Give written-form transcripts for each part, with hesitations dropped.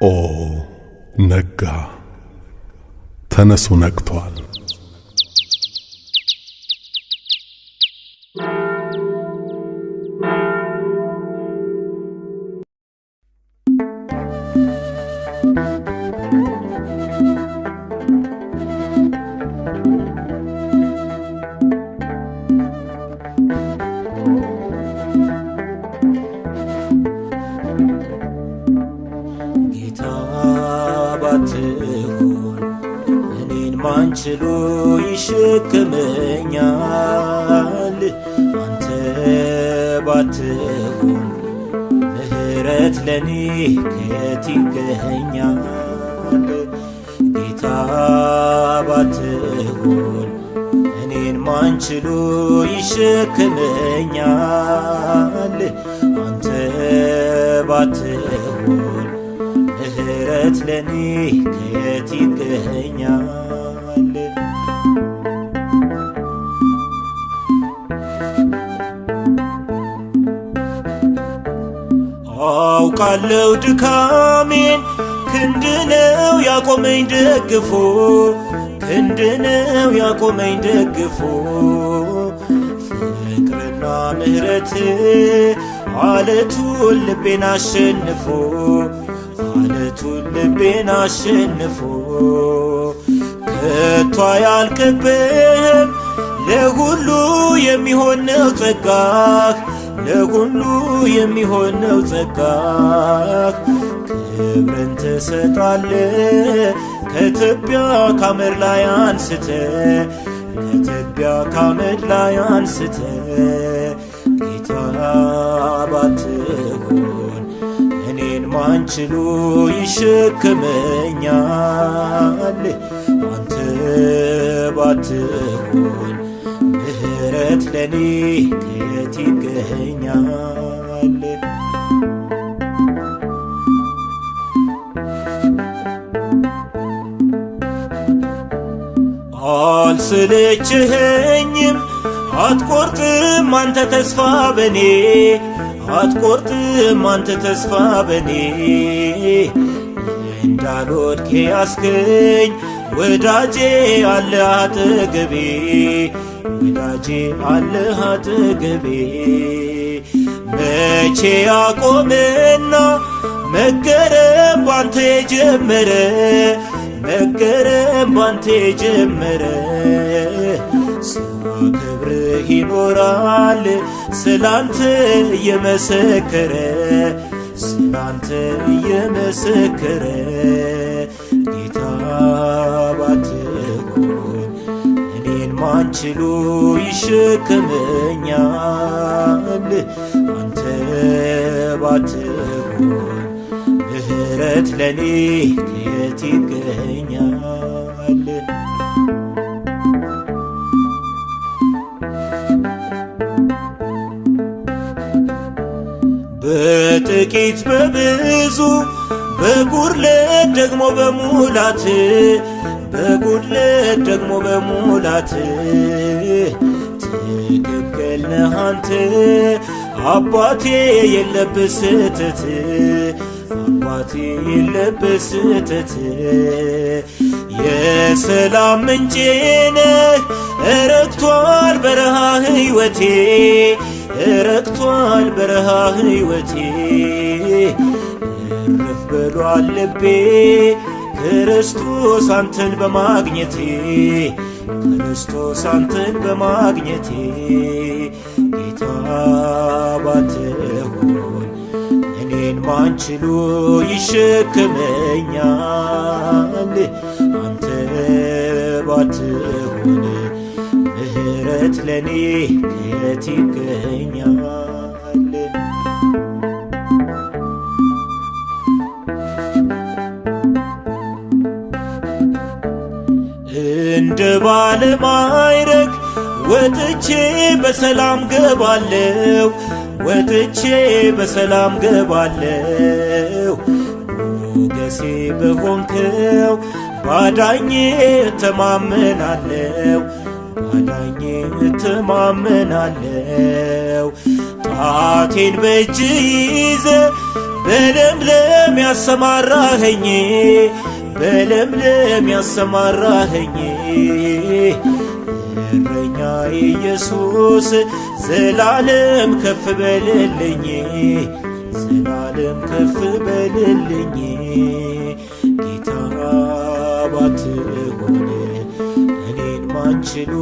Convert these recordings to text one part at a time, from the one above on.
ኦ ነጋ፣ ተነሱ ነግቷል። ጌታ ባትሆን እኔን ማን ችሎ ይሸከመኛል? አንተ ባትሆን ምሕረት ለኔ ከየት ይገኛል? ጌታ ባትሆን እኔን ማን ችሎ ይሸከመኛል? አንተ ባትሆን ምሕረት ለኔ ከየት ይገኛል? አውቃለው ድካሜን፣ ክንድ ነው ያቆመኝ ደግፎ፣ ክንድ ነው ያቆመኝ ደግፎ። ፍቅርና ምሕረት አለቱን ልቤን አሸንፎ፣ አለቱን ልቤን አሸንፎ። ከቶ አያልቅብህም፣ ለሁሉ የሚሆን ነው ጸጋህ፣ ለሁሉ የሚሆን ነው ጸጋህ። ክብርን ትሰጣለህ ከትቢያ ካመድ ላይ አንስተ፣ ከትቢያ ካመድ ላይ አንስተ። ጌታ ባትሆን እኔን ማን ችሎ ይሸከመኛል? አንተ ባትሆን ምሕረት ለኔ ከየት ይገኛል? አልሰለችኸኝም፣ አትቆርጥም አንተ ተስፋ በኔ፣ አትቆርጥም አንተ ተስፋ በኔ። እንዳልወድቅ ያስከኝ ወዳጄ አለ አጠገቤ፣ ወዳጄ አለ አጠገቤ። መቼ ያቆምና መገረም ባንተ የጀመረ፣ መገረም ባንተ የጀመረ። ሲያከብርህ ይኖራል ስላንተ እየመሰከረ፣ ስላንተ እየመሰከረ። ጌታ ባትሆን እኔን ማን ችሎ ይሸከመኛል? አንተ ባትሆን ምሕረት ለኔ ከየት ይገኛል? በጥቂት በብዙ በጉድለት ደግሞ በሙላት፣ በጉድለት ደግሞ በሙላት። ትክክል ነህ አንተ አባቴ የለብህ ስህተት፣ አባቴ የለብህ ስህተት። የሰላም ምንጭ ነህ እረግቷል በረሃ ሕይወቴ፣ እረግቷል በረሃ ሕይወቴ። እርፍ ብሏል ልቤ ክርስቶስ አንተን በማግኘቴ፣ ክርስቶስ አንተን በማግኘቴ። ጌታ ባትሆን እኔን ማን ችሎ ይሸከመኛል? አንተ ባትሆን ምሕረት ለኔ ከየት ይገኛል? እንደ ባለ ማዕረግ ወጥቼ በሰላም ገባለሁ፣ ወጥቼ በሰላም ገባለሁ። ሞገሴ በሆንከው ባዳኜ እተማመናለሁ፣ ባዳኜ እተማመናለሁ። ጣቴን በእጅ ይዘ በለምለም ያሰማራኸኝ በለምለም ያሰማራኸኝ እረኛዬ ኢየሱስ ዘላለም ከፍ በልልኝ ዘላለም ከፍ በልልኝ ጌታ ባትሆን እኔን ማን ችሎ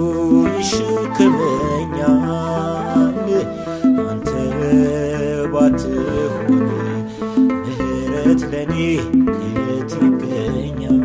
ይሸከመኛል አንተ ባትሆን ምሕረት ለኔ ከየት ይገኛል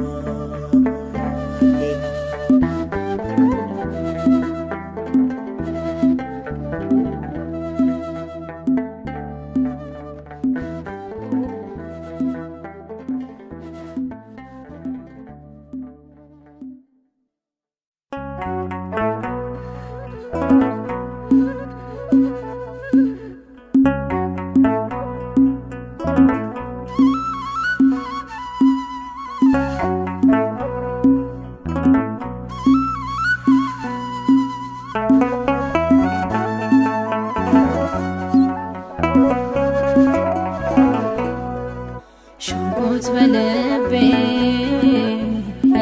ሸንቆት በልቤ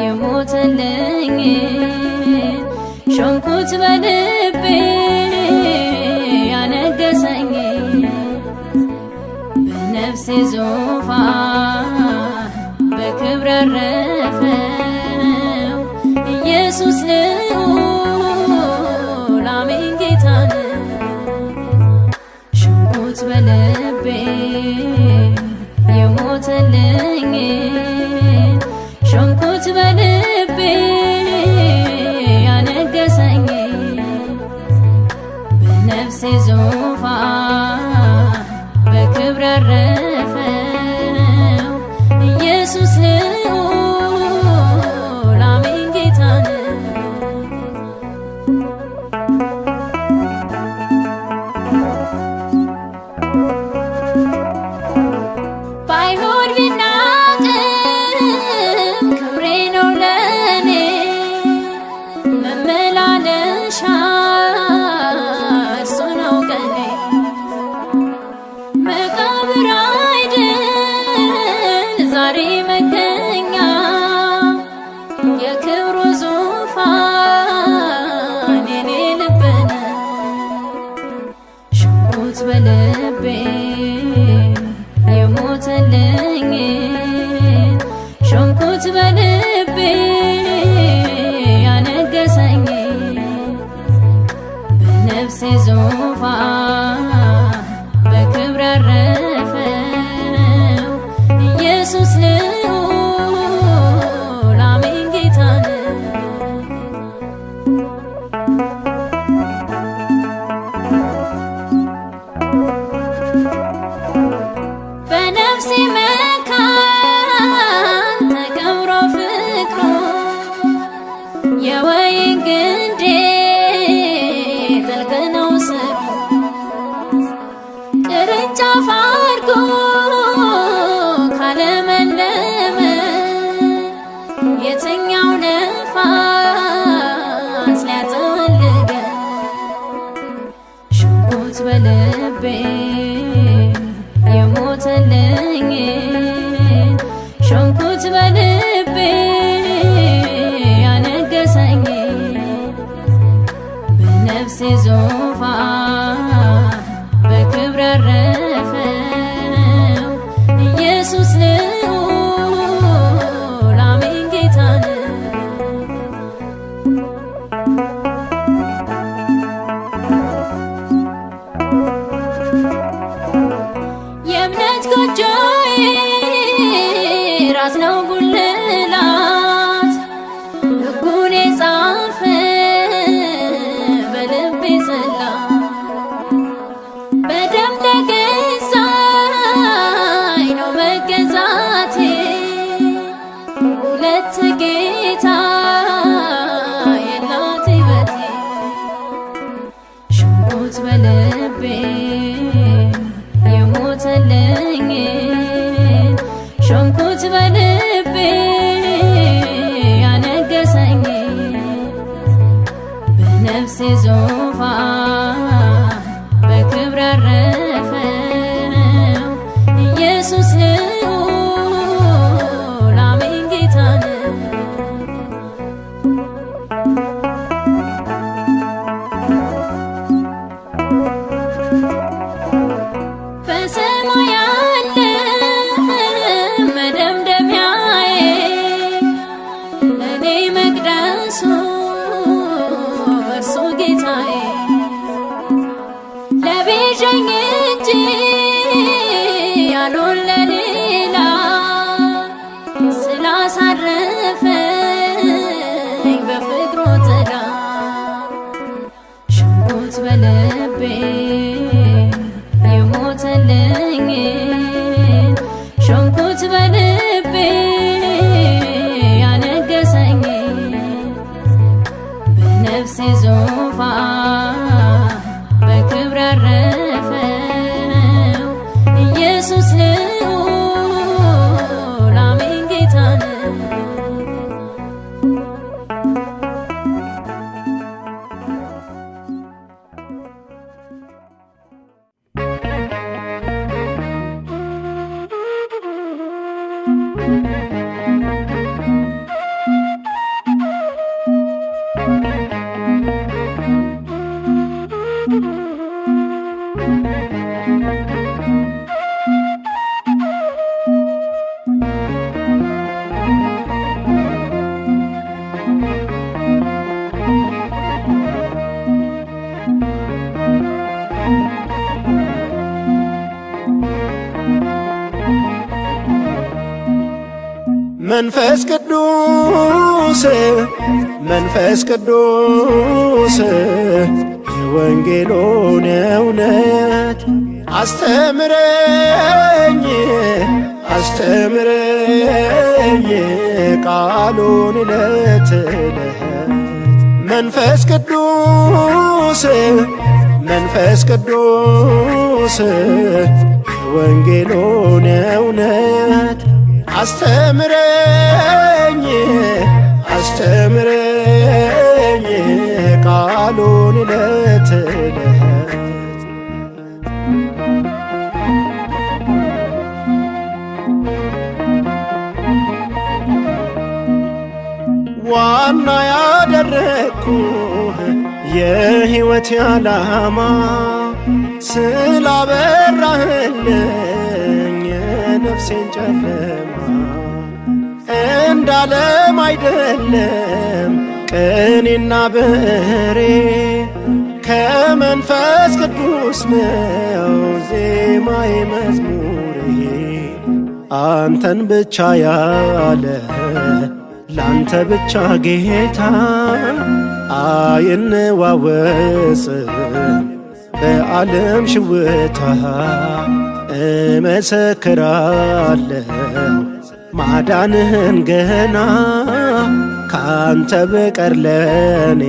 የሞተልኝ ሸንቆት በልቤ ያነገሰኝ በነፍሴ ዙፋን በክብር ያረፈው ኢየሱስ ልዑል አሜን ጌታ ነው። ሸንቆት በልቤ የሞተልኝ ሸንቆት በልቤ ያነገሰኝ በነፍሴ ዙፋን በክብር ያረፈው ኢየሱስ ልዑል አሜን ጌታ ነው። ባይሆን ቢናቅም ክብሬ ነው ለኔ መመላለሻ እርሱ ነው ቀኔ መቃብር አይደል ዛሬ መገኛ የክብሩ ዙፋን የኔ ልብ ነው። ሸንቆት በልቤ የሞተልኝ ሸንቆት በልቤ ያነገሰኝ በነፍሴ ዙፋን በክብር ያረፈው ኢየሱስ ልዑል አሜን ጌታ ነው። በነፍሴ መካን ተቀብሮ ፍቅሩ የወይን ግንዴ ጥልቅ ነው ስሩ ቅርንጫፍ አድርጎ ካለመለመ የትኛው ነፋስ ሊያጠወልገ ሸንቆት በልቤ የሞተልኝ ሸንቆት በልቤ ያነገሰኝ በነፍሴ ዙፋን በክብር ያረፈው ኢየሱስ ልዑል አሜን ጌታ ነው። የእምነት ጎጆዬ ራስ ነው ጉልላት ሕጉን የጻፈ በልቤ ጽላት በደም ተገዛኝ ነው መገዛቴ ሁለት ጌታ የላት ሕይወቴ ሸንቆት በልቤ የሞተልኝ ሸንቆት በልቤ መንፈስ ቅዱስ መንፈስ ቅዱስ የወንጌሉን እውነት አስተምረኝ አስተምረኝ ቃሉን ዕለት ዕለት መንፈስ ቅዱስ መንፈስ ቅዱስ የወንጌሉን እውነት አስተምረኝ አስተምረኝ ቃሉን ዕለት ዕለት ዋና ያደረግኩህ የሕይወት ዓላማ ስላበራህልኝ የነፍሴን ጨለማ እንዳለም አይደለም ቅኔና ብሬ ከመንፈስ ቅዱስ ነው ዜማዬ መዝሙሬ አንተን ብቻ ያለ ላንተ ብቻ ጌታ አይነዋወጽም በዓለም ሽውታ እመሰክራለሁ ማዳንህን ገና ካንተ በቀር ለኔ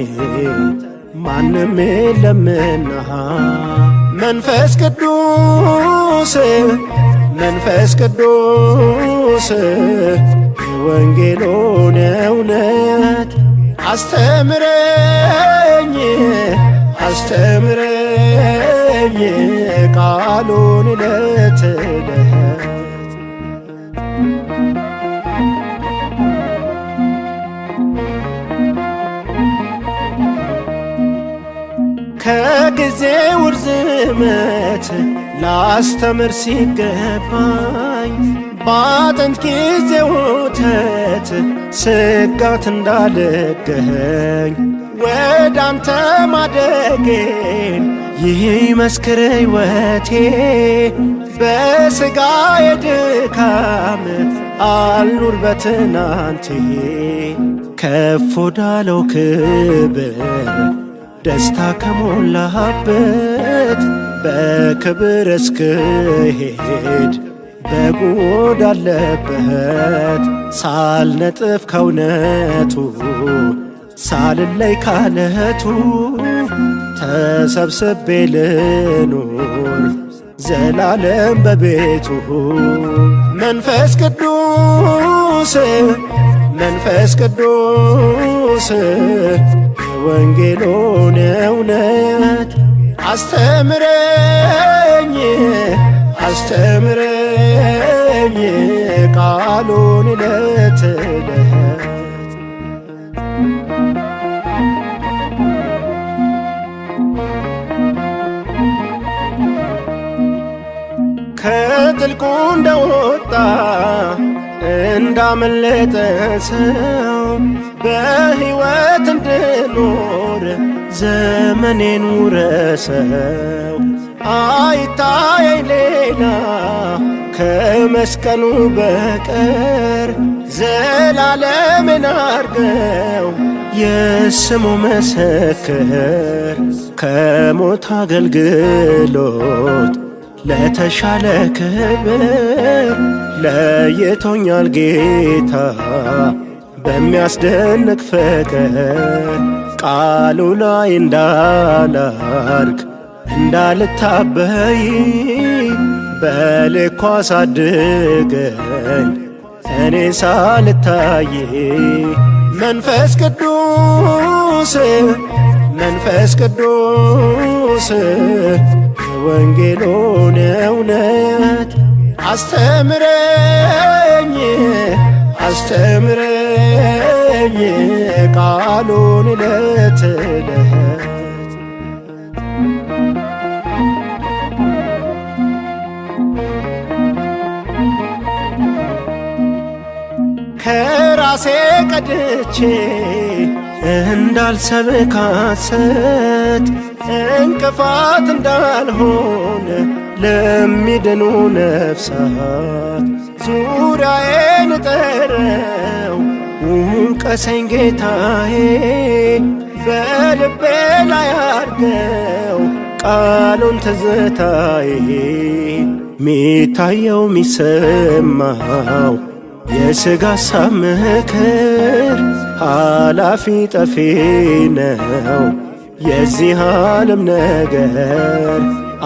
ማንም የለምና መንፈስ ቅዱስ መንፈስ ቅዱስ የወንጌሉን እውነት አስተምረኝ አስተምረኝ ቃሉን ዕለት ዕለት ከጊዜው ርዝመት ላስተምር ሲገባኝ ባጥንት ጊዜ ወተት ስጋት እንዳልገኝ ወዳንተ ማደጌን ይህ መስክር ሕይወቴ በሥጋ የድካም አልኑር በትናንቴ ከፍ ወዳለው ክብር ደስታ ከሞላበት በክብር እስክሄድ በጉ ወዳለበት ሳልነጥፍ ከእውነቱ ሳልለይ ካለቱ ተሰብስቤ ልኑር ዘላለም በቤቱ መንፈስ ቅዱስ መንፈስ ቅዱስ የወንጌሉን እውነት አስተምረኝ አስተምረኝ ቃሉን ዕለት ዕለት ከጥልቁ እንደወጣ እንዳመለጠ ሰው በሕይወት እንድኖር ዘመኔን ውረሰው አይታየኝ ሌላ ከመስቀሉ በቀር ዘላለምን አርገው የስሙ መሰክር ከሞት አገልግሎት ለተሻለ ክብር ለይቶኛል ጌታ በሚያስደንቅ ፍቅር ቃሉ ላይ እንዳላርግ እንዳልታበይ በልኳ አሳድገኝ እኔ ሳልታይ መንፈስ ቅዱስ መንፈስ ቅዱስ የወንጌሉን እውነት አስተምረኝ አስተምረኝ ቃሉን ዕለት ዕለት ከራሴ ቀድቼ እንዳልሰብክ ሐሰት እንቅፋት እንዳልሆን ለሚድኑ ነፍሳት ዙሪያዬን ጠረው ውቀሰኝ ጌታዬ በልቤ ላይ አርገው ቃሉን ትዝታዬ ሚታየው ሚሰማው የሥጋ ሐሳብ ምክር ኃላፊ ጠፊ ነው የዚህ ዓለም ነገር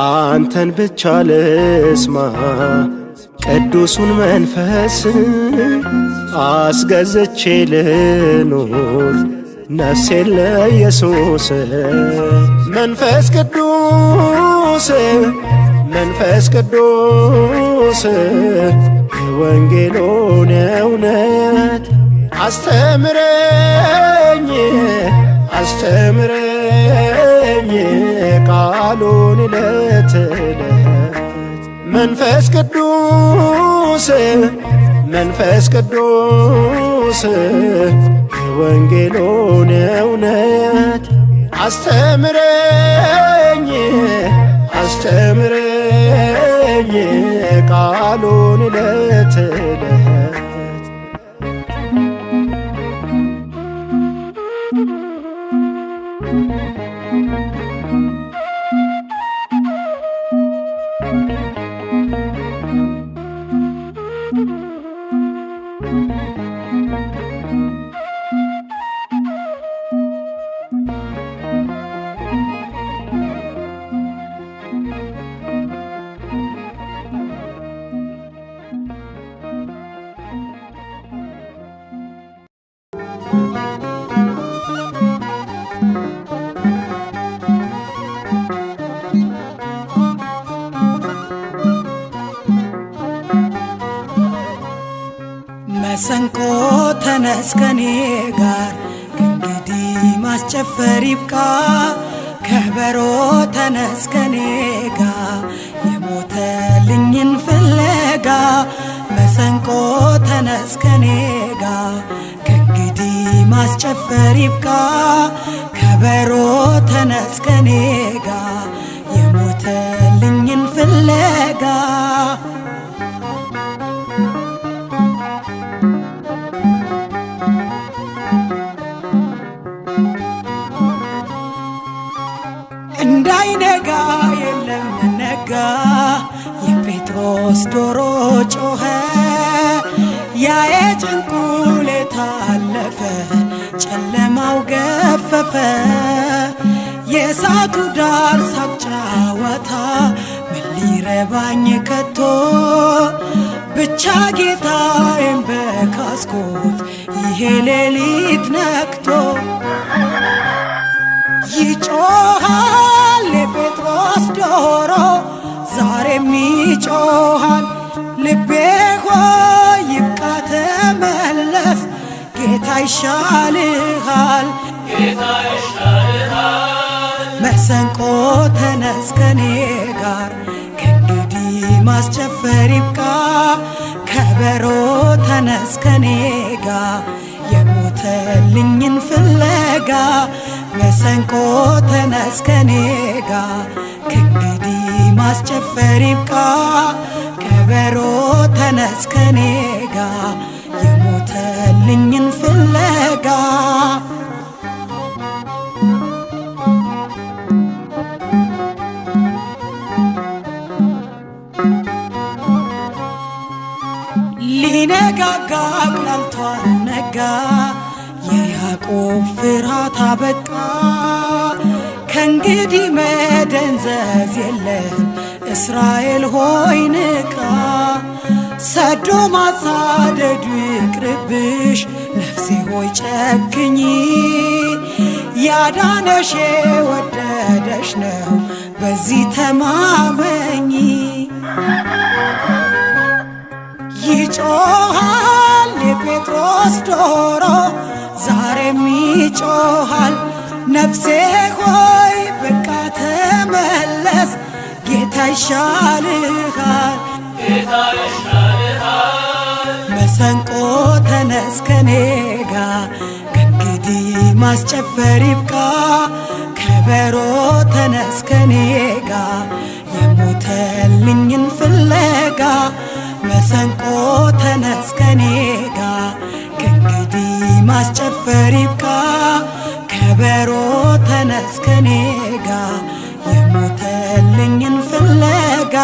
አንተን ብቻ ልስማ ቅዱሱን መንፈስ አስገዝቼ ልኑር ነፍሴን ለኢየሱስ መንፈስ ቅዱስ መንፈስ ቅዱስ የወንጌሉን እውነት አስተምረኝ አስተምረኝ ቃሉን ዕለት ዕለት መንፈስ ቅዱስ መንፈስ ቅዱስ የወንጌሉን እውነት አስተምረኝ አስተምረኝ ቃሉን ዕለት ዕለት መሰንቆ ተነስ ከኔ ጋር ከእንግዲህ ማስጨፈር ይብቃ ከበሮ ተነስ ከኔ ጋር የሞተልኝን ፍለጋ መሰንቆ ተነስ ከኔ ጋር ከእንግዲህ ማስጨፈር ይብቃ ከበሮ ተነስ ከኔ ጋር የሞተልኝን ፍለጋ እንዳይነጋ የለም ነጋ የጴጥሮስ ዶሮ ጮኸ ያ የጭንቁ ሌት አለፈ ጨለማው ገፈፈ የእሳቱ ዳር ሳቅ ጨዋታ ምን ሊረባኝ ከቶ ብቻ ጌታዬን በካስኮት ይሄ ሌሊት ነክቶ ይጮሃል የጴጥሮስ ዶሮ ዛሬም ይጮሃል ልቤ ሆይ ይብቃ ተመለስ ጌታ ይሻልሃል መሰንቆ ተነስ ከኔ ጋር ከእንግዲህ ማስጨፈር ይብቃ ከበሮ ተነስ ከኔ ጋር የሞተልኝን ፍለጋ መሰንቆ ተነስ ከኔ ጋር ከእንግዲህ ማስጨፈር ይብቃ ከበሮ ተነስ ከኔ ጋር የሞተልኝን ፍለጋ ሊነጋጋ አቅላልቷል ነጋ የያዕቆብ ፍርሃት አበቃ ከእንግዲህ መደንዘዝ የለም እስራኤል ሆይ ንቃ ሰዶ ማሳደዱ ይቅርብሽ ነፍሴ ሆይ ጨክኝ ያዳነሽ የወደደሽ ነው በዚህ ተማመኝ ይጮሃል የጴጥሮስ ዶሮ ዛሬም ይጮሃል ነፍሴ ሆይ በቃ ተመለስ ጌታ ይሻልሃል መሰንቆ ተነስ ከኔ ጋር ከእንግዲህ ማስጨፈር ይብቃ ከበሮ ተነስ ከኔ ጋር የሞተልኝን ፍለጋ መሰንቆ ተነስ ከኔ ጋ ከእንግዲህ ማስጨፈር ይብቃ ከበሮ ተነስ ከኔ ጋ የሞተልኝን ፍለጋ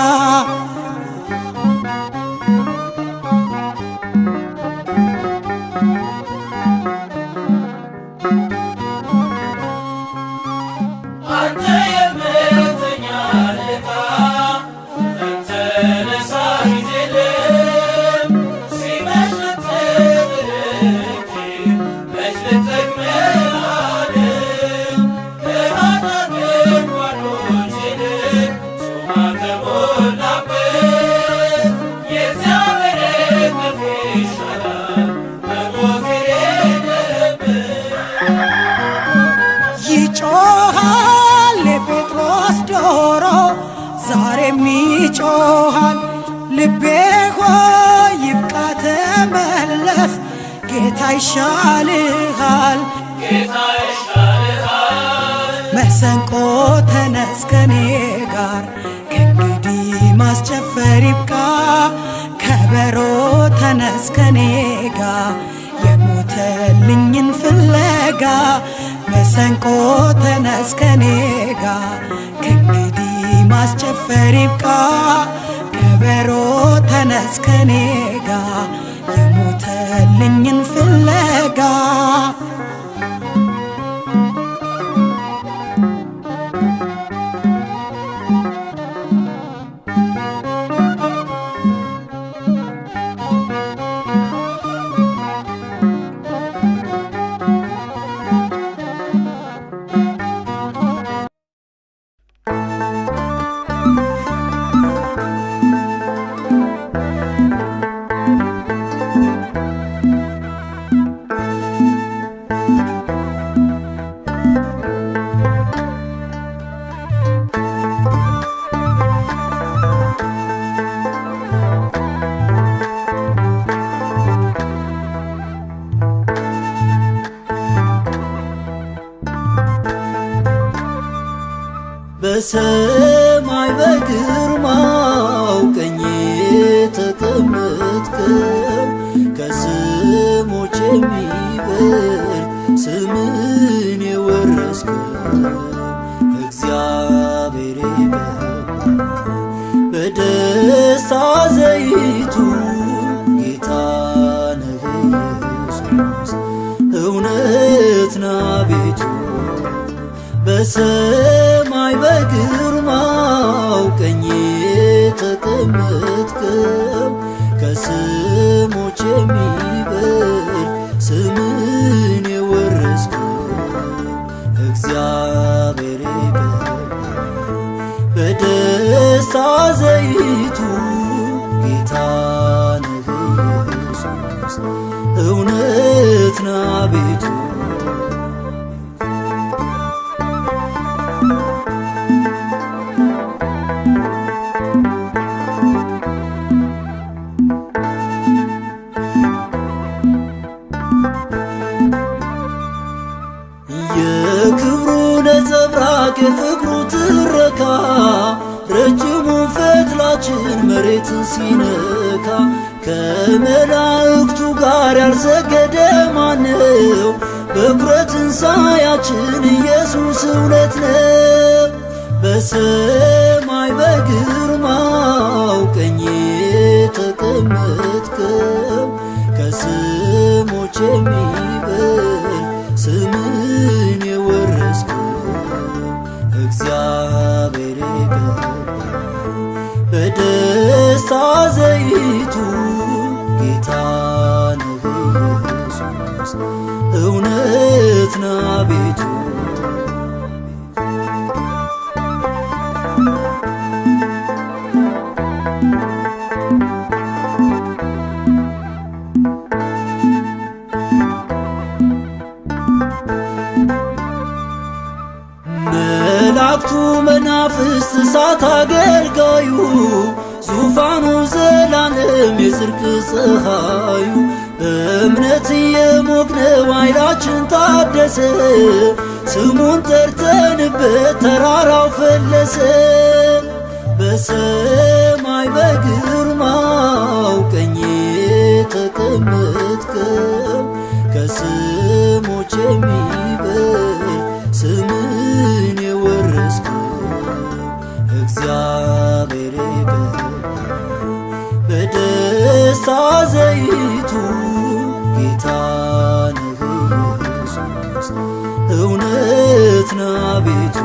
ይጮሃል የጴጥሮስ ዶሮ ዛሬም ይጮሃል ልቤ ሆይ ይብቃ ተመለስ ጌታ ይሻልሃል መሰንቆ ተነስ ከኔ ጋር ከእንግዲህ ማስጨፈር ይብቃ ከበሮ ተነስ ከኔ ጋር የሞተልኝን ፍለጋ መሰንቆ ተነስ ከኔ ጋር ከእንግዲህ ማስጨፈር ይብቃ ከበሮ ተነስ ከኔ ጋር የሞተልኝን ፍለጋ በሰማይ በግርማው ቀኝ የተቀመጥከው ከስሞች የሚበልጥ ስምን የወረስከው እግዚአብሔር የገባ በደስታ ዘይቱ ጌታ ነህ ኢየሱስ እውነት ና ቤቱ በሰማይ በግርማው ቀኝ የተቀመጥከው ከስሞች የሚበልጥ ስምን የወረስከው እግዚአብሔር የገባ በደስታ ዘይቱ ጌታ ነህ ኢየሱስ እውነት ና ቤቱ የክብሩ ነጸብራቅ የፍቅሩ ትረካ ረጅሙ ፈትላችን መሬትን ሲነካ ከመላእክቱ ጋር ያልሰገደ ማነው? በኩረ ትንሣኤያችን ኢየሱስ እውነት ነው። በሰማይ በግርማው ቀኝ የተቀመጥከው ከስሞች የሚበልጥ ስምን የወረስከው እግዚአብሔር የገባ በደስታ ዘይቱ ጌታ ነህ ኢየሱስ እውነት ና ቤቱ መላእክቱ መናፍስት እሳት አገልጋዩ ዙፋኑ ዘላለም የጽድቅ ፀሐዩ በእምነት የሞቅነው ኃይላችን ታደሰ ስሙን ጠርተንበት ተራራው ፈለሰ። በሰማይ በግርማው ቀኝ በደስታ ዘይቱ ጌታ ነህ ኢየሱስ እውነት ና ቤቱ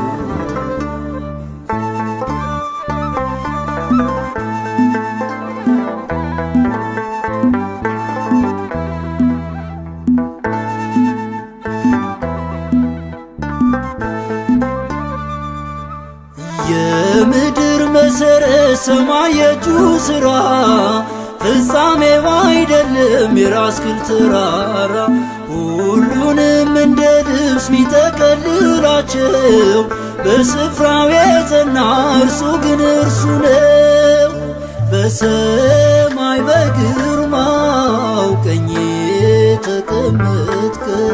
የምድር መሰረት ሰማይ የእጁ ሥራ ፍጻሜው አይደለም የራስ ቅል ተራራ ሁሉንም እንደ ልብስ ሚጠቀልላቸው በስፍራው የጸና እርሱ ግን እርሱ ነው። በሰማይ በግርማው ቀኝ የተቀመጥከው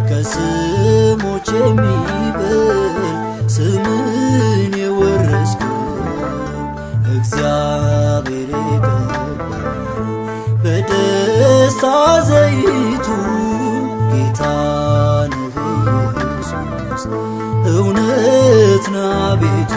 ከስሞች የሚበልጥ ስምን የወረስከው እግዚአብሔር የቀባው በደስታ ዘይቱ ጌታ ነህ ኢየሱስ እውነት ና ቤቱ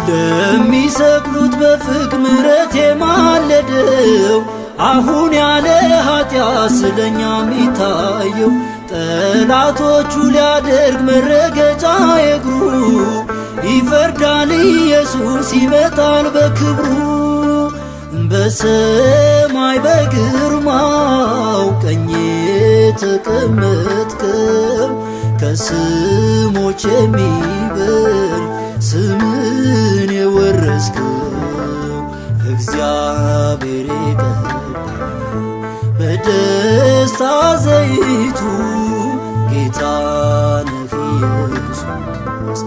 ለሚሰቅሉት በፍቅር ምሕረት የማለደው አሁን ያለ ኃጢአት ስለኛ ሚታየው ጠላቶቹ ሊያደርግ መረገጫ የእግሩ ይፈርዳል ኢየሱስ ይመጣል በክብሩ በሰማይ በግርማው ቀኝ የተቀመጥከው ከስሞች የሚበልጥ ስምን የወረስከው እግዚአብሔር የቀባው በደስታ ዘይቱ ጌታ ነህ ኢየሱስ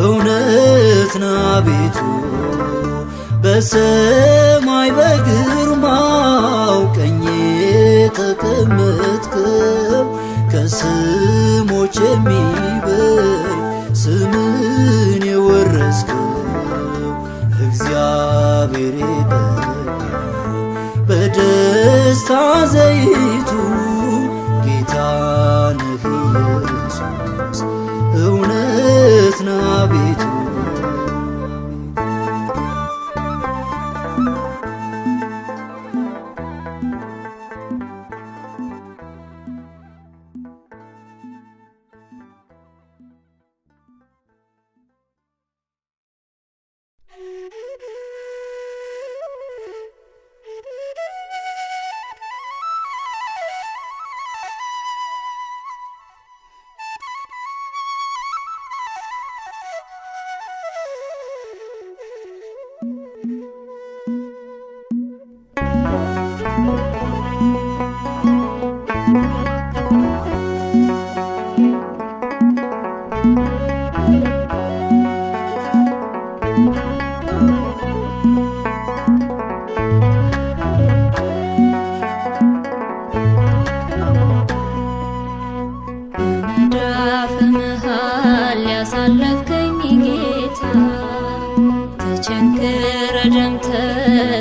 እውነት ና ቤቱ በሰማይ በግርማው ቀኝ የተቀመጥከው ከስሞች የሚበልጥ ስምን የወረስከው እግዚአብሔር የቀባው በደስታ ዘይቱ ጌታ ነህ ኢየሱስ እውነት ና ቤቱ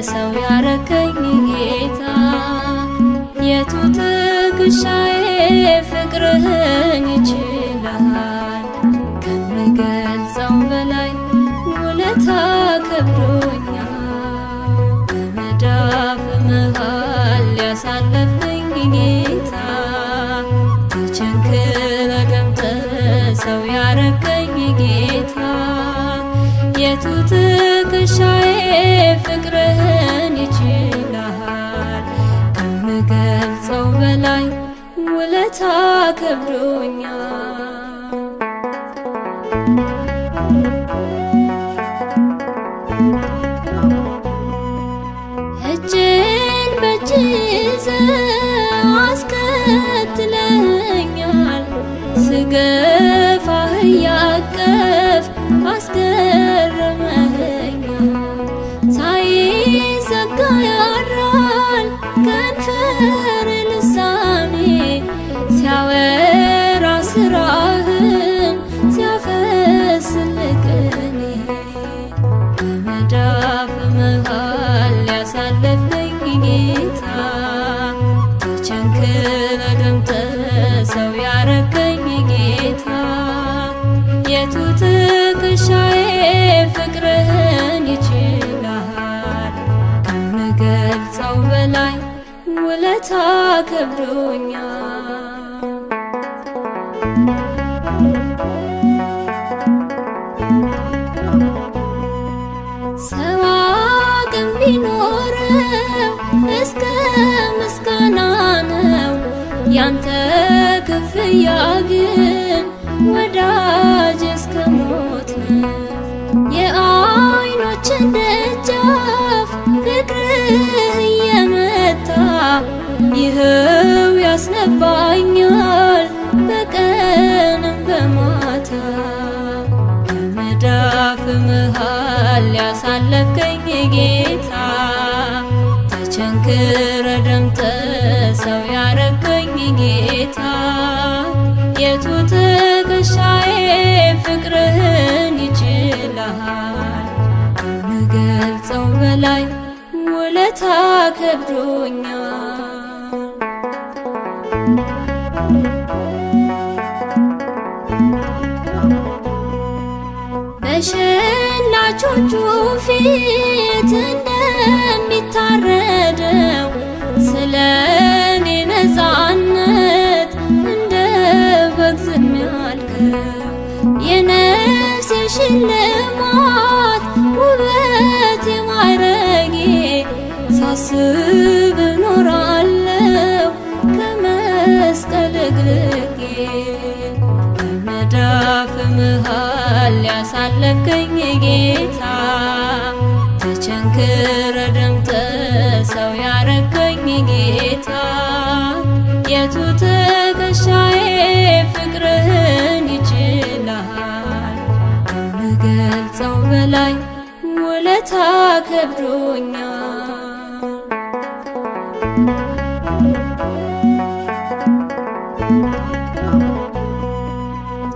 ሰው ያረከኝ ጌታ የቱ ትከሻዬ ፍቅርህን ይችላል ከምገልጸው በላይ ውለታ ከብዶኛል በመዳፍ መሃል ያሳለፍከኝ ጌታ ተቸንክረ ደምተህ ሰው ያረከኝ ጌታ የቱ ትከሻዬ ፍቅርህን ይችላል ከምገልጸው በላይ ውለታ ከብዶኛል እጄን በእጅ ይዘህ አስከትለኸኛል ስገፋህ እያቀፍክ አስገርመኸኛል ሳይዘጋ ያድራል ከንፈር ልሳኔ ሲያወራ ስራህን ሲያፈስልህ ቅኔ በመዳፍ መሃል ያሳለፍከኝ ጌታ ተቸንክረ ደምተህ ሰው ያረከኝ ጌታ የቱ ትከሻዬ ፍቅርህን ይችላል ከምገልጸው በላይ ውለታ ከብዶኛል። ሰው አቅም ቢኖረው እስከ ምስጋና ነው ያንተ ክፍያ ግን ወዳጅ እስከ ሞት ነው። የዓይኖችን ደጃፍ ፍቅርህ እየመታ ይኸው ያስነባኛል በቀንም በማታ በመዳፍ መሃል ያሳለፍከኝ ጌታ ተቸንክረ ደምተህ ሰው ያረከኝ ጌታ የቱ ትከሻዬ ፍቅርህን ይችላል ከምገልጸው በላይ ውለታ ከብዶኛል። በሸላቾቹ ፊት እንደሚታረደው ስለ እኔ ነፃነት እንደ በግ ዝም ያልከው የነፍሴ ሽልማት ውበት የማዕረጌ ሳስብ እኖራለሁ ከመስቀል እግርጌ በመዳፍ መሃል ያሳለፍከኝ ጌታ ተቸንክረ ደምተህ ሰው ያረከኝ ጌታ የቱ ትከሻዬ ፍቅርህን ይችላል ከምገልጸው በላይ ውለታ ከብዶኛል።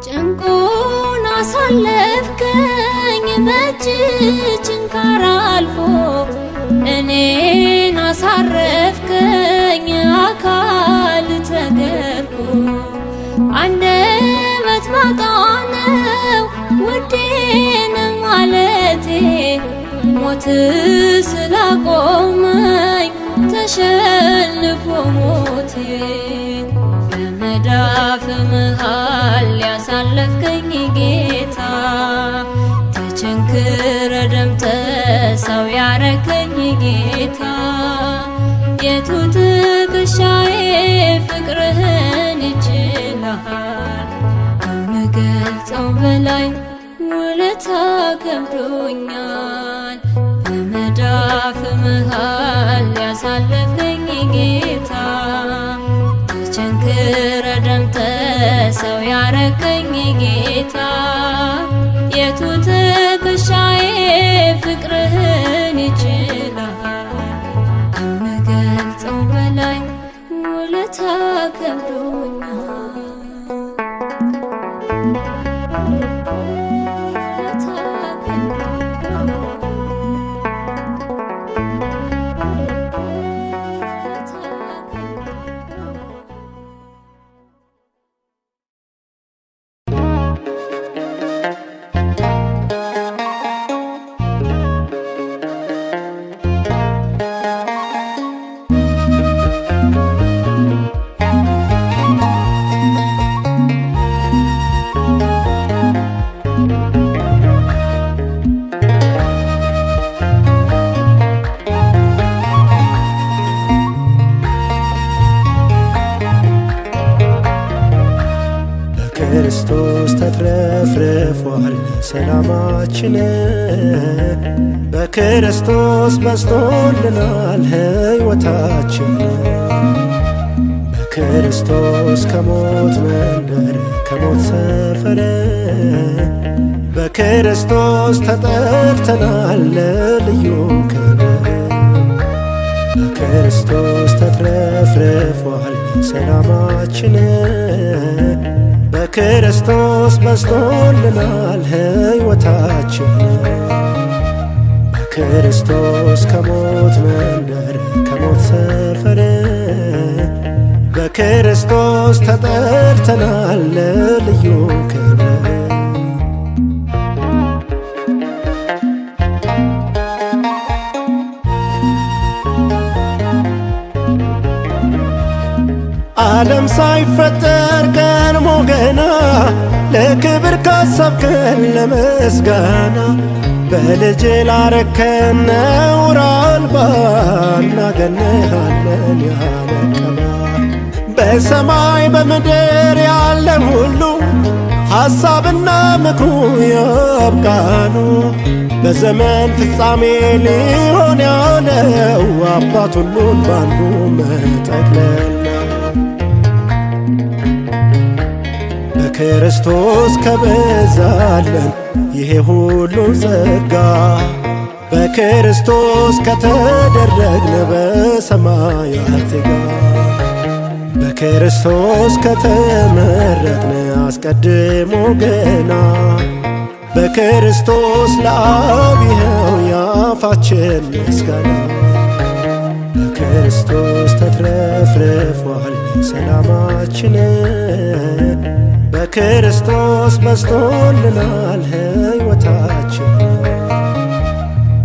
ጭንቁን አሳለፍከኝ በእጅ ችንካር አልፎ እኔን አሳረፍከኝ አካል ተገርፎ አንደበት ማጣነው ውዴን ማለቴ ሞት ስላቆመኝ ተሸንፎ ሞቴ በመዳፍ መሃል ያሳለፍከኝ ጌታ ተቸንክረ ደምተህ ሰው ያረከኝ ጌታ የቱ ትከሻዬ ፍቅርህን ይችላል ከምገልጸው በላይ ውለታ ከብዶኛል። በመዳፍ መሃል ያሳለፈኝ ጌታ ተቸንክረ ደምተህ ሰው ያረከኝ ጌታ የቱ ትከሻዬ ፍቅርህን ይችላል ከምገልጸው በላይ ውለታ ከብዶኛል። በክርስቶስ ተትረፍርፏል ሰላማችን፣ በክርስቶስ በዝቶልናል ሕይወታችን። በክርስቶስ ከሞት መንደር ከሞት ሰፈር በክርስቶስ ተጠርተናል ለልዩ ክብር። በክርስቶስ ተትረፍርፏል ሰላማችን፣ በክርስቶስ በዝቶልናል ሕይወታችን። በክርስቶስ ከሞት መንደር ከሞት ሰፈር በክርስቶስ ተጠርተናል ለልዩ ክብር። ዓለም ሳይፈጠር ቀድሞ ገና ለክብር ካሰብከን ለምስጋና በልጅ ላረከን ነውር አልባ እናገንሃለን ያለ ቀባ። በሰማይ በምድር ያለ ሁሉ ሐሳብና ምክሩ ያብቃኑ። በዘመን ፍጻሜ ሊሆን ያለው አባት ሁሉን ባንዱ መጠቅለል ነው። በክርስቶስ ከበዛለን ይሄ ሁሉ ጸጋ በክርስቶስ ከተደረግን በሰማያት ጋር በክርስቶስ ከተመረጥን አስቀድሞ ገና በክርስቶስ ለአብ ይኸው ያፋችን ምስጋና። በክርስቶስ ተትረፍርፏል ሰላማችን በክርስቶስ በዝቶልናል ሕይወታችን።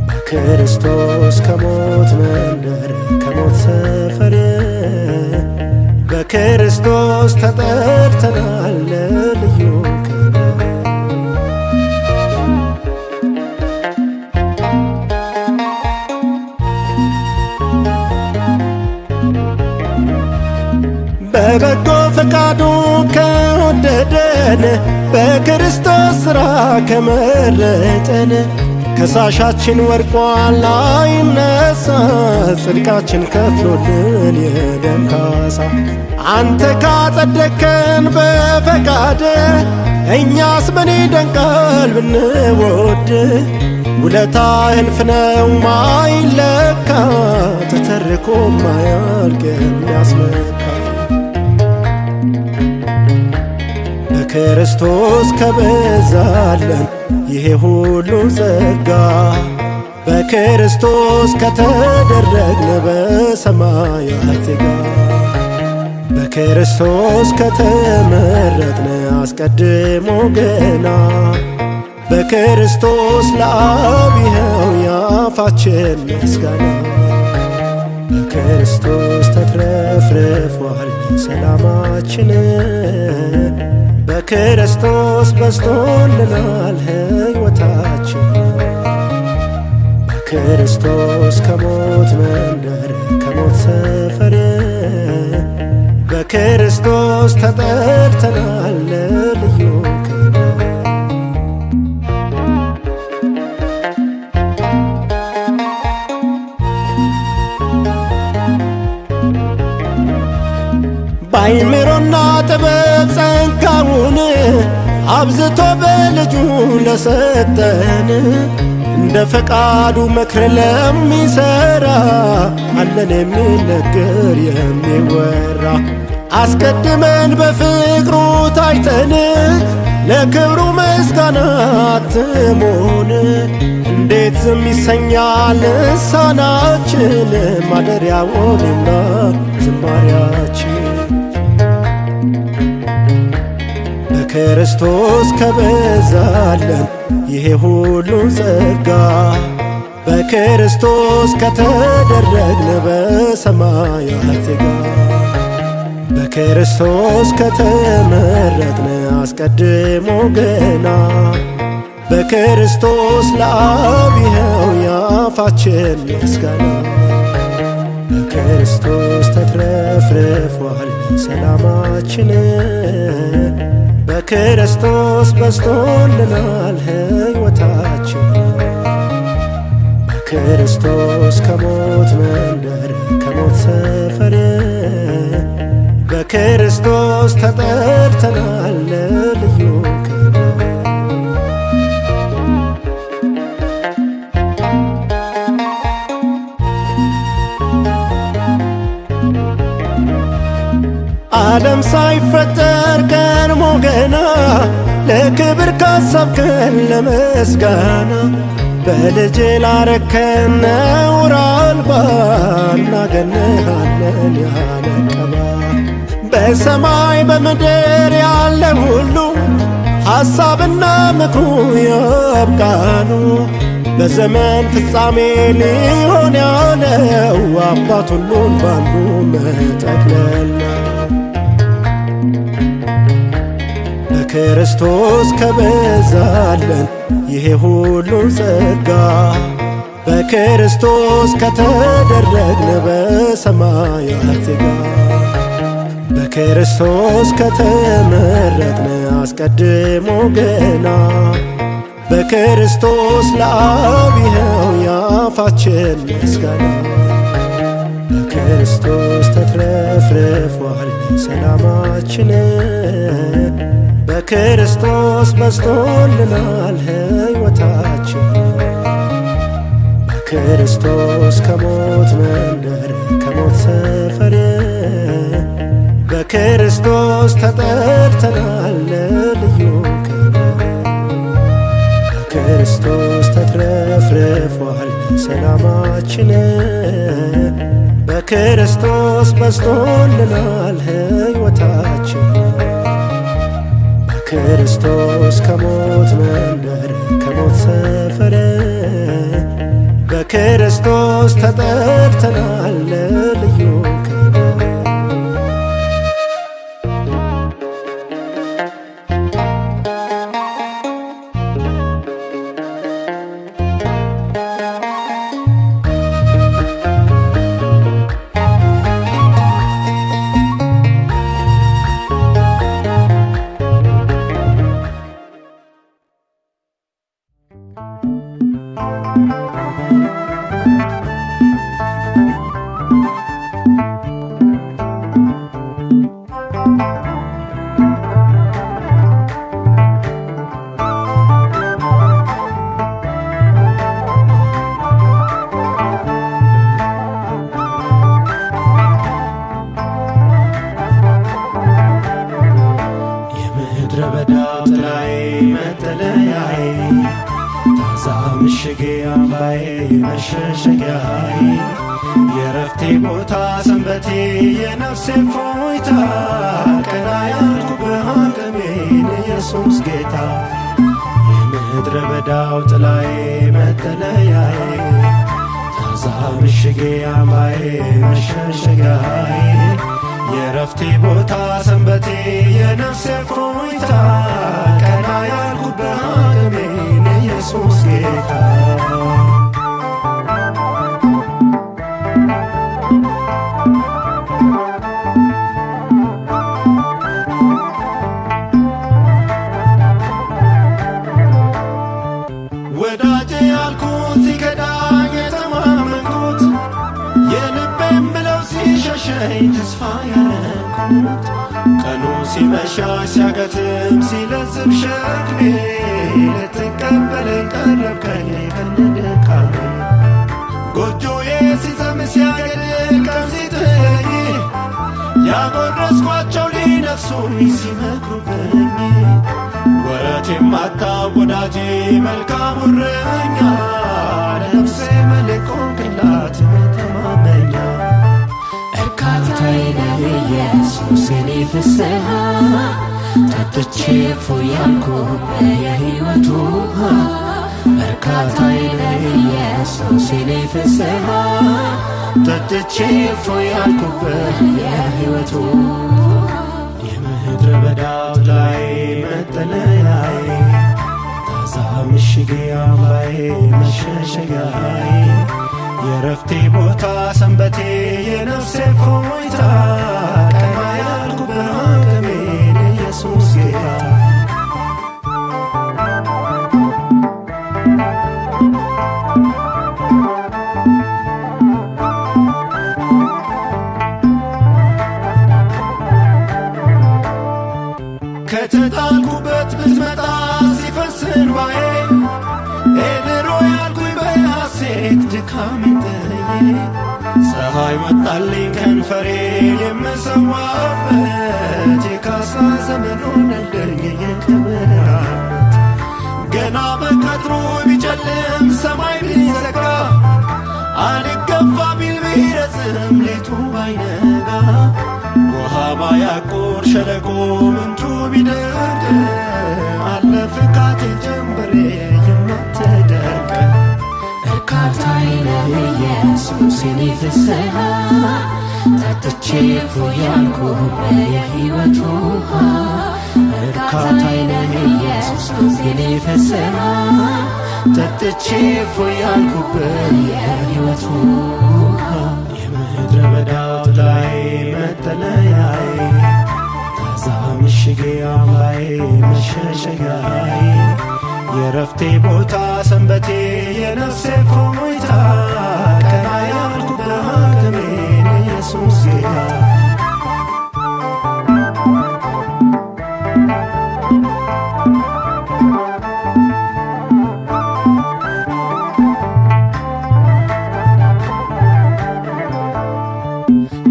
በክርስቶስ ከሞት መንደር ከሞት ሰፈር በክርስቶስ ተጠርተናል ለልዩ ክብር። በበጎ ፈቃዱ ከወደደን በክርስቶስ ሥራ ከመረጠን ከሳሻችን ወድቋል አይነሳ ጽድቃችን ከፍሎልን የደም ካሳ። አንተ ካጸደቅከን በፈቃድ እኛስ ምን ይደንቃል ብንወድ ውለታህ እልፍ ነው ማይለካ ተተርኮ ማያልቅ የሚያስመካ። በክርስቶስ ከበዛለን ይሄ ሁሉ ጸጋ በክርስቶስ ከተደረግን በሰማያት ጋር በክርስቶስ ከተመረጥን አስቀድሞ ገና በክርስቶስ ለአብ ይኸው ያፋችን ምስጋና። በክርስቶስ ተትረፍርፏል ሰላማችን በክርስቶስ በዝቶልናል ሕይወታችን። በክርስቶስ ከሞት መንደር ከሞት ሰፈር በክርስቶስ ተጠርተናል ለልዩ ክብር። በአይምሮና ጥበብ ጸጋውን አብዝቶ በልጁ ለሰጠን እንደ ፈቃዱ መክር ለሚሠራ አለን የሚነገር የሚወራ። አስቀድመን በፍቅሩ ታይተን ለክብሩ ምስጋና አትሞን። እንዴት ዝም ይሰኛል ልሳናችን ማደሪያውንና ዝማሪያችን። በክርስቶስ ከበዛለን ይሄ ሁሉ ጸጋ በክርስቶስ ከተደረግን በሰማያት ጋር በክርስቶስ ከተመረጥን አስቀድሞ ገና በክርስቶስ ለአብ ይኸው ያፋችን ምስጋና። በክርስቶስ ተትረፍርፏል ሰላማችን በክርስቶስ በዝቶልናል ሕይወታችን። በክርስቶስ ከሞት መንደር ከሞት ሰፈር በክርስቶስ ተጠርተናል ለልዩ ክብር። ዓለም ሳይፈጠር ቀድሞ ገና ለክብር ካሰብከን ለምስጋና በልጅ ላረከን ነውር አልባ እናገንሃለን ያለ ቀባ በሰማይ በምድር ያለ ሁሉ ሐሳብና ምክሩ ያብቃኑ በዘመን ፍጻሜ ሊሆን ያለው አባት ሁሉን ባንዱ መጠቅለል በክርስቶስ ከበዛለን ይሄ ሁሉ ጸጋ በክርስቶስ ከተደረግን በሰማያት ዜጋ በክርስቶስ ከተመረጥን አስቀድሞ ገና በክርስቶስ ለአብ ይኸው ያፋችን ምስጋና በክርስቶስ ተትረፍርፏል ሰላማችን በክርስቶስ በዝቶልናል ሕይወታችን በክርስቶስ ከሞት መንደር ከሞት ሰፈር በክርስቶስ ተጠርተናል ልዩ ክብር በክርስቶስ ተትረፍርፏል ሰላማችን በክርስቶስ በዝቶልናል ሕይወታችን በክርስቶስ ከሞት መንደር ከሞት ሰፈር በክርስቶስ ተጠርተናል ልዩ ክብር ምሽጌ አምባዬ መሸሸጊያዬ የረፍቴ ቦታ ሰንበቴ የነፍሴ ፎይታ ቀና ያልኩብህ አቅሜን ኢየሱስ ጌታ የምድረ በዳው ጥላዬ መጠለያዬ ታዛ ምሽጌ አምባዬ መሸሸጊያዬ የረፍቴ ቦታ ሰንበቴ የነፍሴ ፎይታ ቀና ያልኩብህ አቅሜን ኢየሱስ ጌታ ወዳጄ ያልኩት ሲከዳኝ የተማመንኩት የልቤም ብለው ሲሸሸኝ ተስፋ ያረኩት ቀኑ ሲመሻ ሲያገትም ሲለዝብ ሸክሜ ልትቀበለኝ ቀረብከኝ ከነድካሜ ጎጆዬ ሲዘም ሲያገድቀም ሲጥለኝ ያጎረስኳቸው ሊነፍሱኝ ሲመክሩብኝ ወረት የማታውቅ ወዳጄ መልካም እረኛ ነፍሴ መልሕቅ ሆንክላት መተማመኛ እርካታዬ ነህ ኢየሱስ የኔ ፍስሐ ጠጥቼ እፎይ ያልኩብህ የሕይወት ውሃ እርካታዬ ነህ ኢየሱስ የኔ ፍስሐ ጠጥቼ እፎይ ያልኩብህ የሕይወት ውሃ የምድረ በዳው ላይ መጠለያዬ ታዛ ምሽጌ አምባዬ መሸሸጊያዬ የረፍቴ ቦታ ሰንበቴ የነፍሴ ፎይታ ቀና ያልኩብህ አቅሜን ኢየሱስ ጌታ ከተጣልኩበት ብትመጣ ሲፈስ እንባዬ ኤልሮይ ያልኩኝ በሐሴት ድካሜን ጥዬ ፀሐይ ወጣልኝ ከንፈሬን የምሰዋበት የካሳ ዘመን ሆነልኝ የክብር ዓመት ገና በቀጥሩ ቢጨልም ሰማይ ቢዘጋ አልገፋ ቢል ቢረዝም ሌቱ ባይነጋ ውሃ ባያቆር ሸለቆ ምንጩ ቢደርቅ አለፍካት ጀንበሬ የማትደርቅ እርካታዬ ነህ ኢየሱስ የኔ ፍስሐ ጠጥቼ እፎይ ያልኩበት የሕይወት ውሃ እርካታዬ ነህ ኢየሱስ የኔ ፍስሐ ጠጥቼ እፎይ ያልኩበት የሕይወት ውሃ የምድረ በዳው ጥላዬ መጠለያዬ ታዛ ምሽጌ አምባዬ መሸሸጊያዬ የረፍቴ ቦታ ሰንበቴ የነፍሴ እፎይታ ቀና ያልኩበት ማተቤን ኢየሱስ ጌታ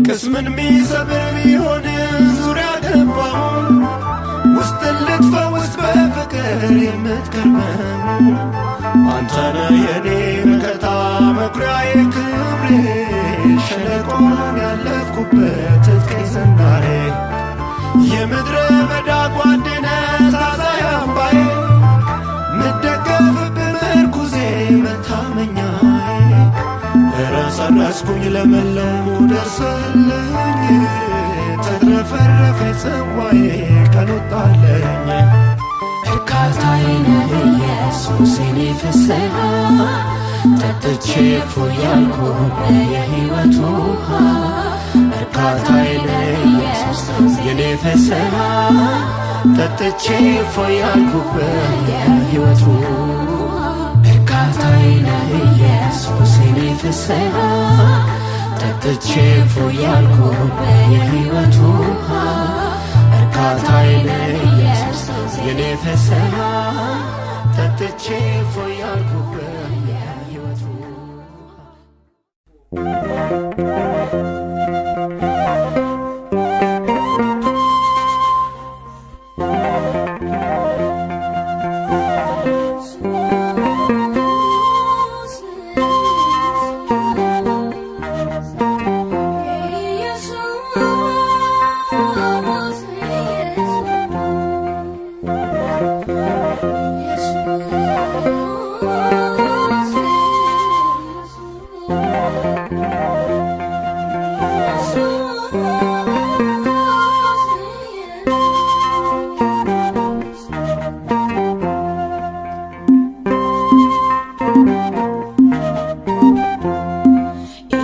ቅስምን ሚሰብር ቢሆን ዙሪያ ገባው ውስጥ ልትፈውስ በፍቅር የምትከርመው አንተነ የኔ መከታ መኩሪያዬ ክብሬ ሸለቆን ያለፍኩበት ትጥቄ ዘናሬ የምድረ በዳ ጓደነ ታዛ አምባዬ ምደገፍብ ምርኩዜ መታመኛዬ ረሰረስኩኝ ለመለምኩ ደርሰልኝ ተትረፈረፈ ጽዋዬ ቀን ወጣለኝ እርካታዬ ነህ ኢየሱስ የኔ ፍስሐ ጠጥቼ እፎይ ያልኩበት የሕይወት ውሃ እርካታዬ ነህ ኢየሱስ የኔ ፍስሐ ጠጥቼ እፎይ ያልኩበት የሕይወት ውሃ እርካታዬ ነህ ኢየሱስ የኔ ፍስሐ ጠጥቼ እፎይ ያልኩበት የሕይወት ውሃ እርካታዬ ነህ ኢየሱስ የኔ ፍስሐ ጠጥቼ እፎይ ያልኩበት የሕይወት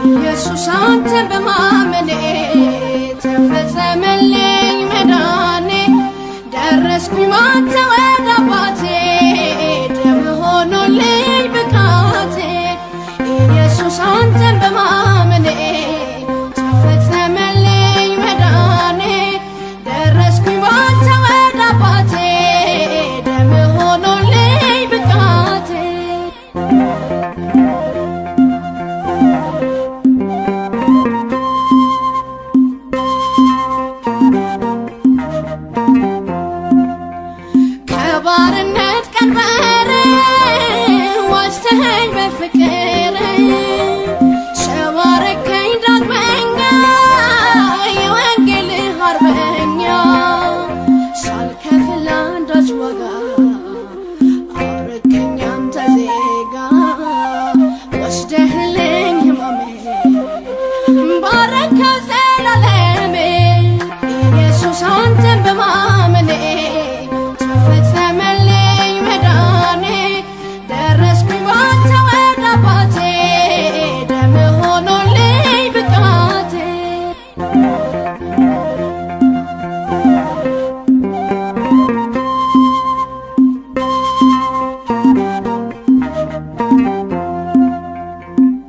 ኢየሱስ አንተ በማመኔ ተፈጸመልኝ መዳኔ ደረስኩኝ ባንተ ወደ አባቴ ደም ሆኖልኝ ብቃቴ ኢየሱስ አንተን በማመኔ ተፈጸመልኝ መዳኔ ደረስኩኝ ባንተ ወደ አባቴ ደም ሆኖልኝ ብቃቴ ከባርነት ቀንበር ዋጅተኸኝ በፍቅር ሸባረከኝ ዳግመኛ የወንጌልህ አርበኛ ሳልከፍል አንዳች ዋጋ አረከኝ አንተ ዜጋ ወስደህልኝ ሕማሜን ባረከው ዘላለሜ ኢየሱስ አንተን በማመኔ ተፈጸመልኝ መዳኔ ደረስኩኝ ባንተ ወደ አባቴ ደም ሆኖልኝ ብቃቴ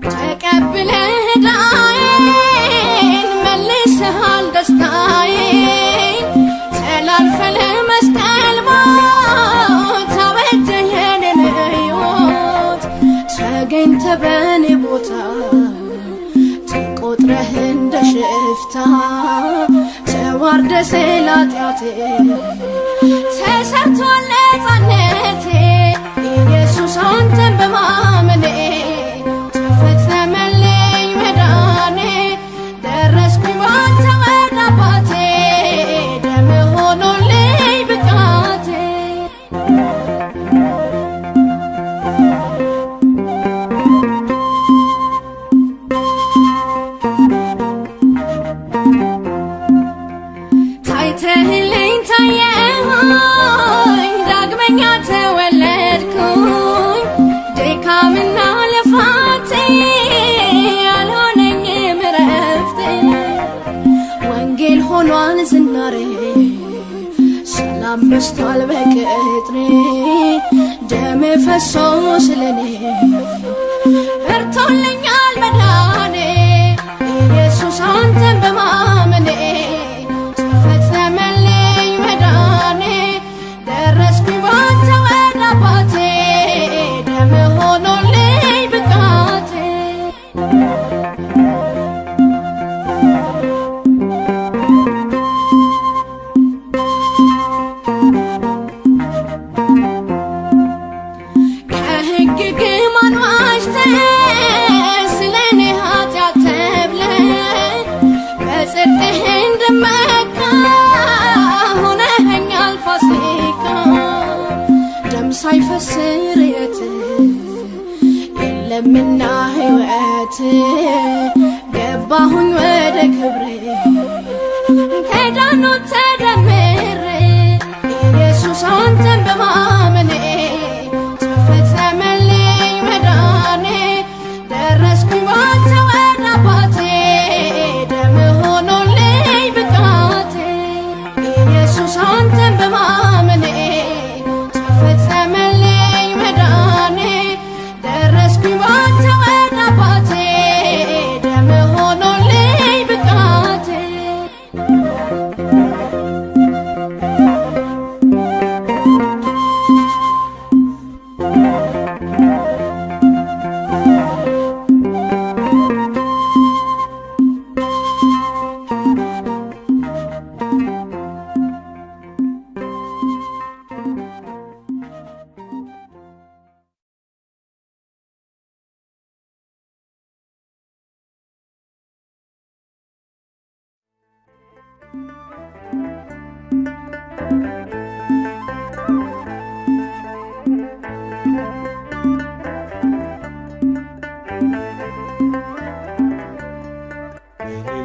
ተቀብለህ ዕዳዬን መልሰሃል ደስታዬን ተላልፈ ለመስቀል ሞት አበጀህ የኔን ሕይወት ተገኝተ በኔ ቦታ ተቆጥረህ እንደ ሽፍታ ተዋርደ ስለ ኃጢአቴ ተሰርቷል ነፃነቴ ኢየሱስ አንተን በማመኔ ተፈጸመልኝ መዳኔ ደረስኩኝ ባንተ ወደ አባቴ ደም ሆኖልኝ ብቃቴ ታይተህልኝ ታየኸኝ ዳግመኛ ተወለድኩኝ ድካምና ልፋቴ ያልሆነኝም እረፍቴ ወንጌል ሆኗል ዝናሬ ሰላም በስቷል በቅጥሬ ደም ፈሶ ስለኔ በርቶልኛል መዳኔ ኢየሱስ አንተን በማመኔ ተፈጸመልኝ መዳኔ ደረስኩኝ ባንተ ወደ አባቴ ደም ሆኖልኝ ብቃቴ ከሕግ ግማን ዋጅተህ ስለኔ ኃጢአት ተብለህ በጽድቅህ እንድመካ ሆነኸኛል ፋሲካ ደም ሳይፈስ ስርየት የለምና ሕይወት ገባሁኝ ወደ ክብሬ ከዳኑት ተደምሬ ኢየሱስ አንተን በማመኔ ተፈጸመልኝ መዳኔ ደረስኩኝ ባንተ ወደ አባቴ ደም ሆኖልኝ ብቃቴ ኢየሱስ አንተን በማመኔ ተፈጸመልኝ መዳኔ ደረስኩኝ ባንተ ወደ አባቴ ደም ሆኖልኝ ብቃቴ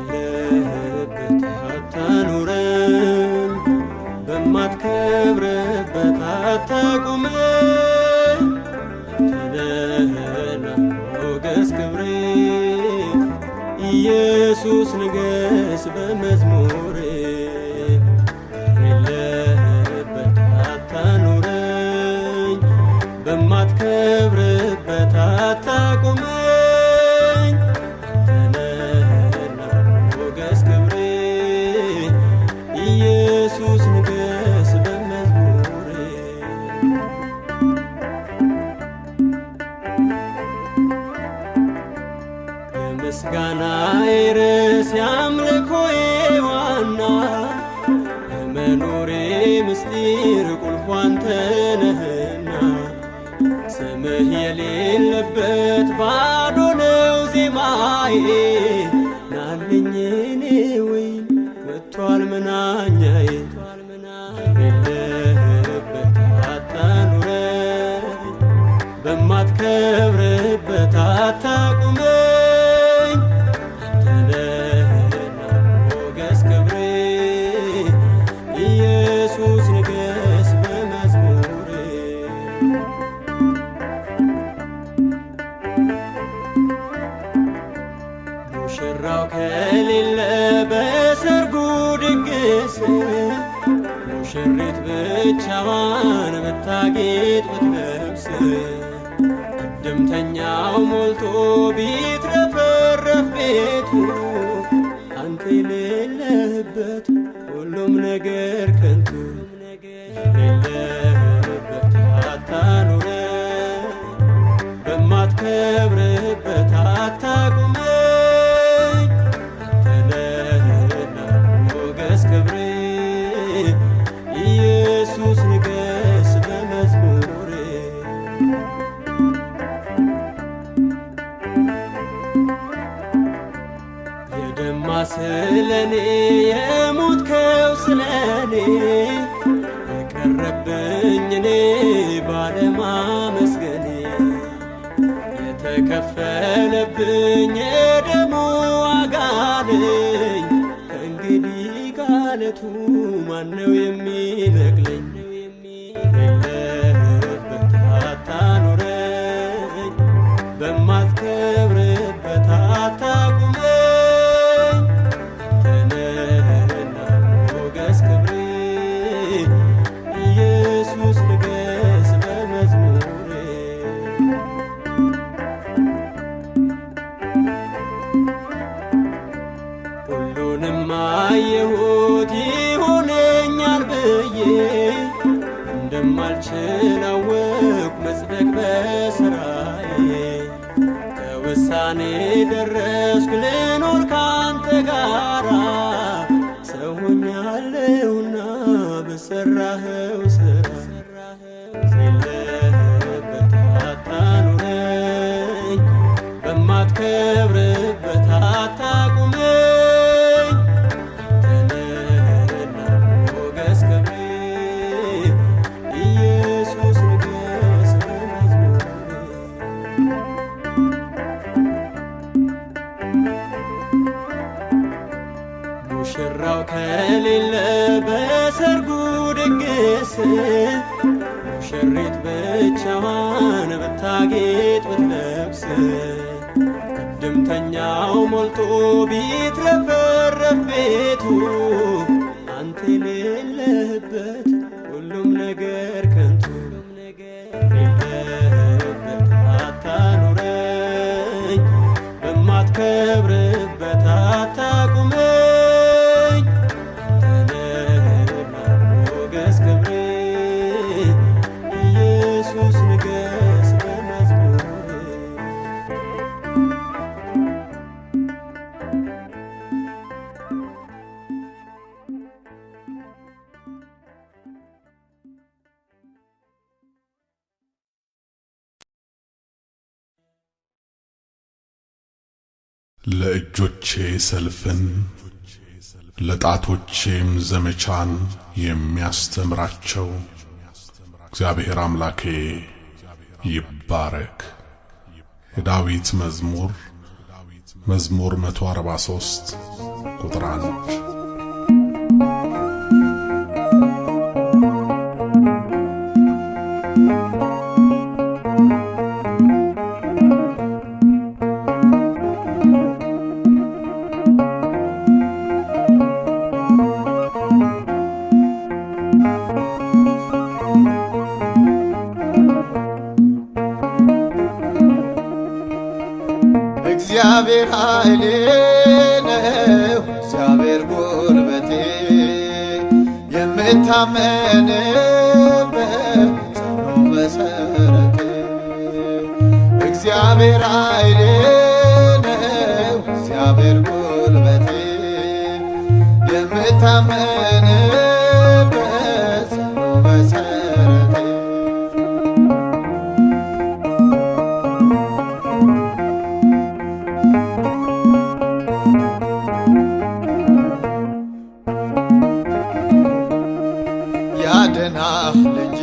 በሌለህበት አታኑረን በማትከብርበት አታቁመን አንተነህና ሞገስ ክብሬ ኢየሱስ ንገስ በመዝሙሬ በሌለህበት አታኑረኝ በማትከብርበት አታቁመኝ አንተነህና ሞገስ ክብሬ ኢየሱስ ንገስ በመዝሙሬ የምስጋናዬ ርዕስ የአምልኮዬ ዋና የመኖሬ ምስጢር ቁልፉ አንተ ነህና ስምህ የሌለበት ባዶ ነው ዜማዬ ናልኝ እኔ ወይን መጥቷል መናኛዬ በሌለህበት አታኑረኝ በማትከብርበት አታቁመኝ አንተነህና ሞገስ ክብሬ ኢየሱስ ንገስ በመዝሙሬ ሙሽራው ከሌለ በሰርጉ ድግስ ሙሽሪት ብቻዋን ብታጌጥ ብትለብስ እድምተኛው ሞልቶ ቢትረፈረፍ ቤቱ አንተ የሌለህበት ሁሉም ነገር ከንቱ የሌለህበት አታኑረኝ በማትከብርበት አታቁመኝ አንተነህና ሞገስ ክብሬ ኢየሱስ ንገስ በመዝሙሬ የደማ ስለኔ የሞትከው ስለኔ የቀረብኝ እኔ ባለማመስገኔ የተከፈለብኝ የደሙ ዋጋ ነኝ። ከእንግዲህ ካለቱ ማነው የሚነቅለኝ? የለህበት አታኑረኝ፣ በማትከብርበት አታቁመኝ። አንተነህና ሞገስ ክብሬ ኢየሱስ ንገስ በመዝሙሬ። ሁሉንም አየሁት ይሆነኛል ብዬ እንደማልችል አወቅሁ መጽደቅ በሥራዬ። ከውሳኔ ደረስኩ ልኖር ካንተ ጋራ ሰው ሆኛለሁና በሠራኸው ሥራ። የለህበት አታኑረኝ፣ በማትከብርበት አታቁመኝ። አንተነህና ሞገስ ክብሬ ኢየሱስ ንገስ በመዝሙሬ። ሙሽራው ከሌለ በሰርጉ ድግስ ሙሽሪት ብቻዋን ብታጌጥ ብትለብስ እድምተኛው ሞልቶ ቢትረፈረፍ ቤቱ አንተ የሌለህበት ሁሉም ነገር ከንቱ። የለህበት አታኑረኝ፣ በማትከብርበት አታቁመኝ። አንተነህና ሞገስ ክብሬ ኢየሱስ ንገስ በመዝሙሬ። ለእጆቼ ሰልፍን ለጣቶቼም ዘመቻን የሚያስተምራቸው እግዚአብሔር አምላኬ ይባረክ። የዳዊት መዝሙር 143 ቁጥር 1። እግዚአብሔር ኃይሌ ነው፣ እግዚአብሔር ጉልበቴ፣ የምታመንበት ጽኑ መሠረቴ። እግዚአብሔር ኃይሌ ነው፣ እግዚአብሔር ጉልበቴ፣ የምታመንበት ጽኑ መሠረቴ። ያድናል እንጂ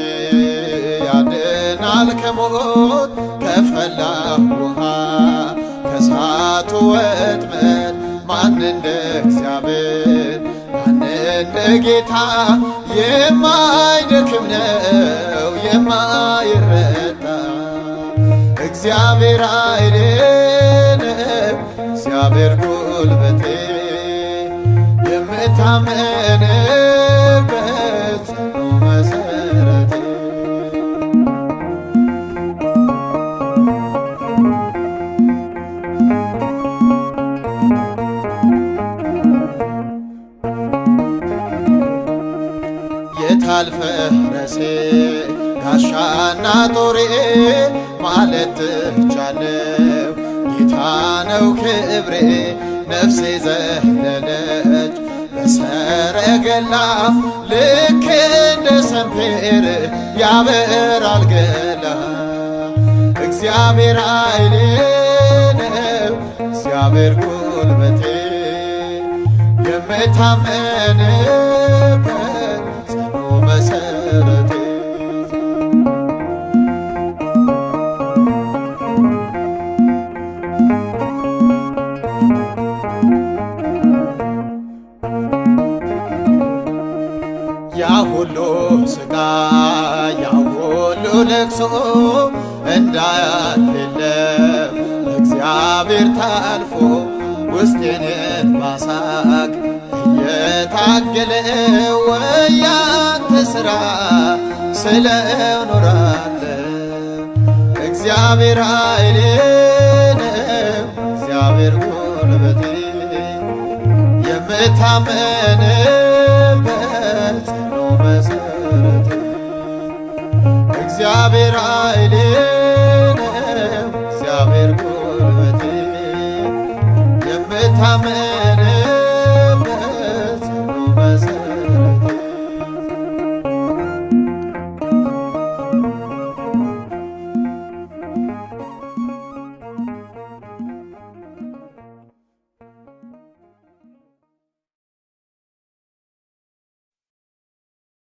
ያድናል ከሞት ከፈላ ውሃ ከሳቱ ወጥመድ። ማን እንደ እግዚአብሔር ማን እንደ ጌታ? የማይደክም ነው የማይረታ። እግዚአብሔር ኃይሌ ነው፣ እግዚአብሔር ጉልበቴ፣ የምታመንበት ጽኑ መሠረቴ። የታል ፈረሴ ጋሻና ጦሬ ማለት ትቻለው። ጌታ ነው ክብሬ፣ ነፍሴ ዘለለች በሰረገላ። ልክ እንደ ሰምፔር ያበራል ገላ። እግዚአብሔር ኃይሌ ነው፣ እግዚአብሔር ጉልበቴ፣ የምታመንበት ጽኑ መሰረቴ ያ ሁሉ ስቃይ ያ ሁሉ ለቅሶ እንዳያልፍ የለም እግዚአብሔር ታልፎ ውስጤን ባሳቅ እየታገለ ወያንተ ሥራ ስለው ኖራለ እግዚአብሔር ኃይሌ ነው እግዚአብሔር ጉልበቴ የምታመንበት ጽኑ መሰረቴ እግዚአብሔር ኃይሌ ነው እግዚአብሔር ጉልበቴ የምታመን